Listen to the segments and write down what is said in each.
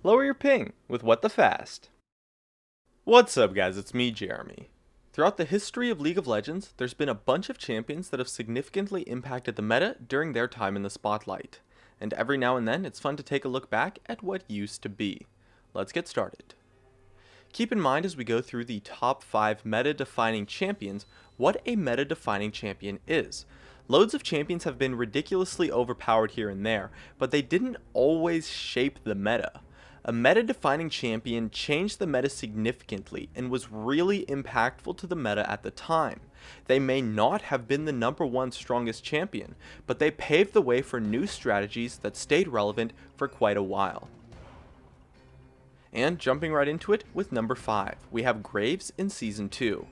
lower your ping with What the Fast. What's up guys, it's me Jeremy. Throughout the history of League of Legends, there's been a bunch of champions that have significantly impacted the meta during their time in the spotlight. And every now and then, it's fun to take a look back at what used to be. Let's get started. Keep in mind as we go through the top 5 meta-defining champions, what a meta-defining champion is. Loads of champions have been ridiculously overpowered here and there, but they didn't always shape the meta. A meta-defining champion changed the meta significantly and was really impactful to the meta at the time. They may not have been the #1 strongest champion, but they paved the way for new strategies that stayed relevant for quite a while. And jumping right into it with number 5, we have Graves in Season 2.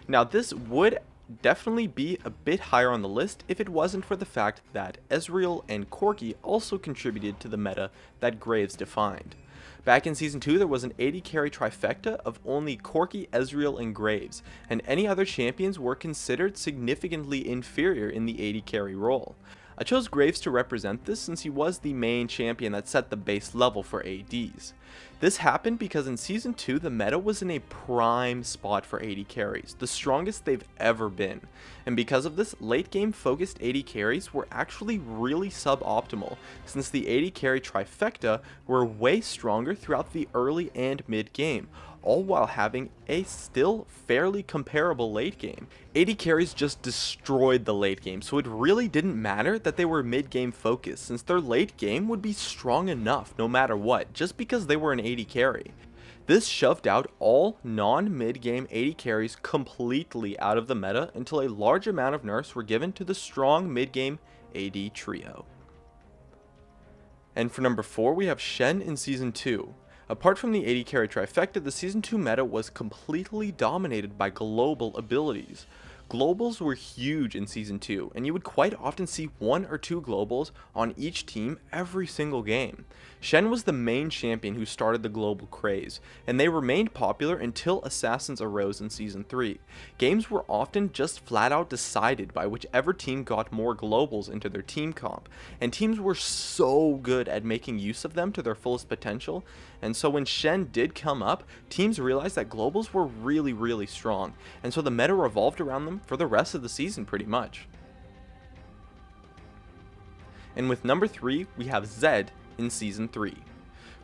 Now this would definitely be a bit higher on the list if it wasn't for the fact that Ezreal and Corki also contributed to the meta that Graves defined. Back in Season 2 there was an AD carry trifecta of only Corki, Ezreal, and Graves, and any other champions were considered significantly inferior in the AD carry role. I chose Graves to represent this since he was the main champion that set the base level for ADs. This happened because in Season 2 the meta was in a prime spot for AD carries, the strongest they've ever been, and because of this, late game focused AD carries were actually really suboptimal since the AD carry trifecta were way stronger throughout the early and mid game, all while having a still fairly comparable late game. AD carries just destroyed the late game, so it really didn't matter that they were mid game focused since their late game would be strong enough no matter what, just because they were an AD carry. This shoved out all non-mid game AD carries completely out of the meta until a large amount of nerfs were given to the strong mid game AD trio. And for number 4 we have Shen in Season 2. Apart from the AD carry trifecta, the Season 2 meta was completely dominated by global abilities. Globals were huge in Season 2, and you would quite often see 1 or 2 globals on each team every single game. Shen was the main champion who started the global craze, and they remained popular until Assassins arose in Season 3. Games were often just flat out decided by whichever team got more globals into their team comp, and teams were so good at making use of them to their fullest potential, and so when Shen did come up, teams realized that globals were really strong, and so the meta revolved around them for the rest of the season pretty much. And with number 3, we have Zed in Season 3.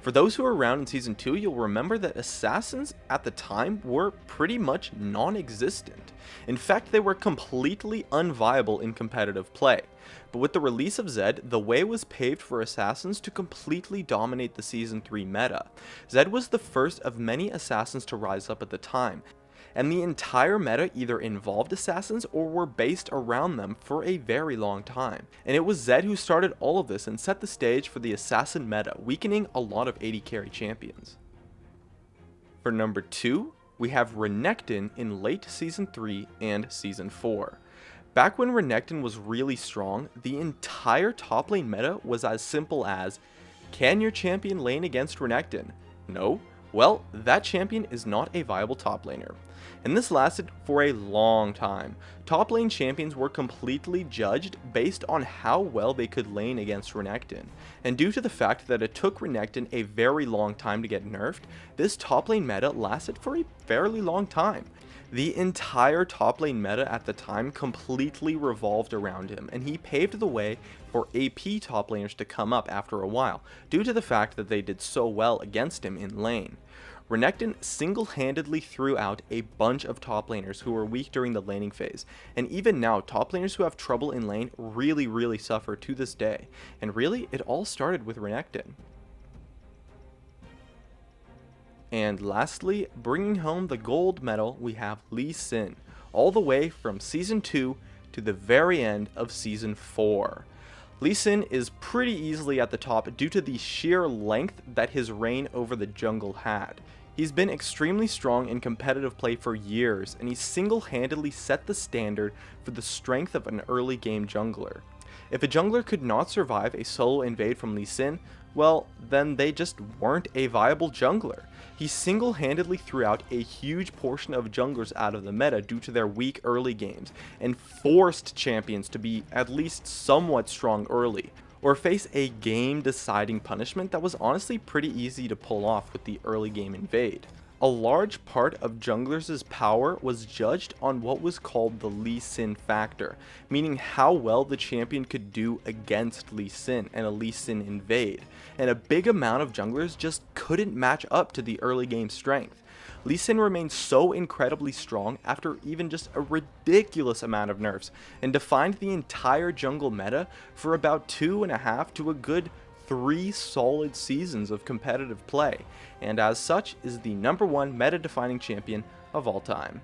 For those who were around in Season 2, you'll remember that Assassins at the time were pretty much non-existent. In fact, they were completely unviable in competitive play. But with the release of Zed, the way was paved for Assassins to completely dominate the Season 3 meta. Zed was the first of many Assassins to rise up at the time, and the entire meta either involved Assassins or were based around them for a very long time. And it was Zed who started all of this and set the stage for the Assassin meta, weakening a lot of AD carry champions. For number 2, we have Renekton in late Season 3 and Season 4. Back when Renekton was really strong, the entire top lane meta was as simple as, can your champion lane against Renekton? No? Well, that champion is not a viable top laner. And this lasted for a long time. Top lane champions were completely judged based on how well they could lane against Renekton. And due to the fact that it took Renekton a very long time to get nerfed, this top lane meta lasted for a fairly long time. The entire top lane meta at the time completely revolved around him, and he paved the way for AP top laners to come up after a while, due to the fact that they did so well against him in lane. Renekton single-handedly threw out a bunch of top laners who were weak during the laning phase, and even now top laners who have trouble in lane really suffer to this day, and really it all started with Renekton. And lastly, bringing home the gold medal, we have Lee Sin, all the way from Season 2 to the very end of Season 4. Lee Sin is pretty easily at the top due to the sheer length that his reign over the jungle had. He's been extremely strong in competitive play for years, and he single-handedly set the standard for the strength of an early game jungler. If a jungler could not survive a solo invade from Lee Sin, well, then they just weren't a viable jungler. He single-handedly threw out a huge portion of junglers out of the meta due to their weak early games, and forced champions to be at least somewhat strong early, or face a game-deciding punishment that was honestly pretty easy to pull off with the early game invade. A large part of junglers' power was judged on what was called the Lee Sin factor, meaning how well the champion could do against Lee Sin and a Lee Sin invade, and a big amount of junglers just couldn't match up to the early game strength. Lee Sin remained so incredibly strong after even just a ridiculous amount of nerfs, and defined the entire jungle meta for about 2.5 to a good 3 solid seasons of competitive play, and as such is the #1 meta-defining champion of all time.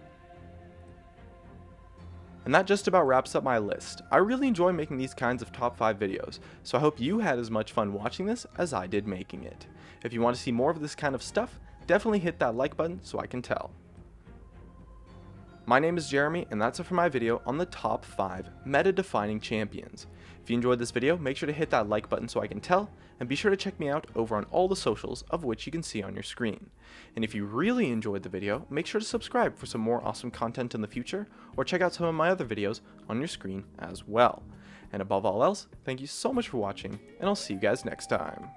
And that just about wraps up my list. I really enjoy making these kinds of top 5 videos, so I hope you had as much fun watching this as I did making it. If you want to see more of this kind of stuff, definitely hit that like button so I can tell. My name is Jeremy, and that's it for my video on the top 5 meta-defining champions. If you enjoyed this video, make sure to hit that like button so I can tell, and be sure to check me out over on all the socials of which you can see on your screen. And if you really enjoyed the video, make sure to subscribe for some more awesome content in the future, or check out some of my other videos on your screen as well. And above all else, thank you so much for watching, and I'll see you guys next time.